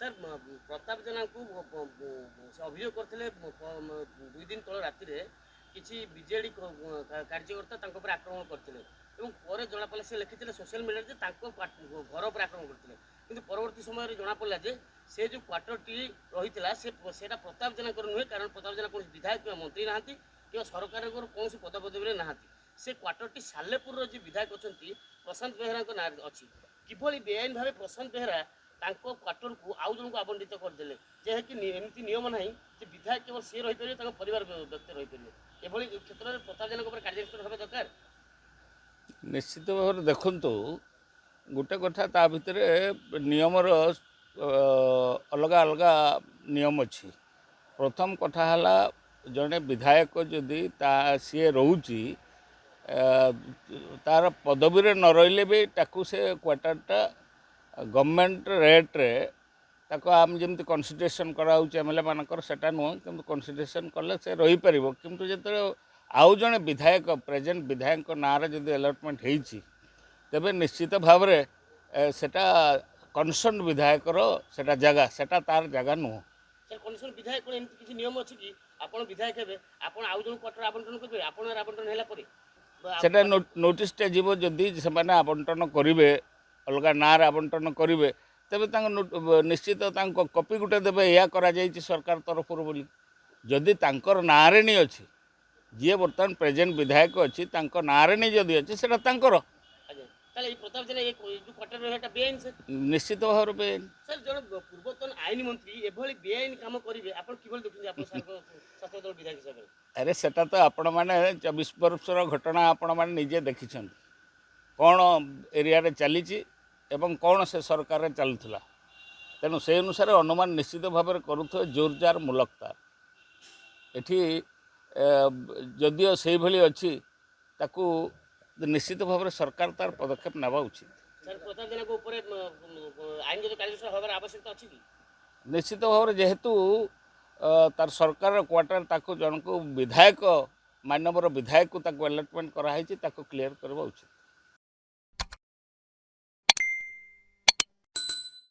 Sir Pratap जेना को अभियोग करते 2 दिन तल राति किसी विजेडी कार्यकर्ता आक्रमण करते जना पड़ा से लिखी सोशल मीडिया घर पर आक्रमण करते कि परवर्त समय जना पड़ा जे से जो क्वार्टरटी रही से प्रताप जेना नुहे कारण प्रताप जेना कौन विधायक मंत्री ना कि सरकार कौन पदपदवी ना से क्वार्टरटी सालेपुर जो विधायक अच्छा प्रशांत बेहरा ना अच्छी किभली बेआईन भाव प्रशांत बेहरा क्वार्टर को आउ जन को आवंटित करदे जेकि एमती नियम ना कि विधायक केवल सी रहीपर परिवार व्यक्ति रहीपर एभली क्षेत्र में प्रताप जेना कार्यानुष्ठान होगा दरकार निश्चित भाव में देखु गोटे कथा ता भितर नियमर अलग अलग नियम अच्छी प्रथम कथा है जड़े विधायक जदि सी रोची तार पदवी न रही भी ताकू से क्वार्टरटा गवर्नमेंट रेट्रे ताको आम जमी कनसीडरेसन कराऊँ एम एल ए मानकर सेटा नुह कि कनसीडरेसन कले से रहीपर किंतु जो आउ जड़े विधायक प्रेजेंट विधायक ना जब अलटमेंट होती तेबे निश्चित भाव सेटा कनसर्न विधायकर सेटा जगह सेटा तार जगह नुह सर कनसर्न विधायक एमती किसी नियम अच्छी कि आपण विधायक हे आपण आउ जन क्वार्टर आवंटन करेंगे आपण आवंटन है सेटा नोटिस टे जीव जदि से आवंटन करेंगे अलग ना आवंटन करेंगे तेरे निश्चित कपी गुटे देवे या सरकार तरफ बोली जदि ना नहीं अच्छी जी बर्तमान प्रेजेंट विधायक अच्छी ना नहीं जदि अच्छी से प्रताप जेना जो क्वार्टर रहा बेआईन सर निश्चित भाव में बेआईन सर जन पूर्वतन आईन मंत्री एभली बेआईन काम करेंगे आप देखते शासक दल विधायक हिसाब से अरे सेटा तो आपण मैंने 24 वर्षर घटना आपण मैंने निजे देखी कौन एरिया चली एवं कौन से सरकार चलुला तेणु से अनुसार अनुमान निश्चित भाव में करुवे जोरजार मुलकतार एठी जदिओ से भली अच्छी ताकू निश्चित भाव में सरकार तार पदक्षेप नेबा उचित सर प्रताप जेना को ऊपर आईनगत कार्यनुष्ठान होबार आवश्यकता अच्छी कि निश्चित भाव में जेहेतु तार सरकार क्वार्टर ताकू जन को विधायक मानवर विधायक को अलटमेंट कराई ताकू क्लीयर करवा उचित।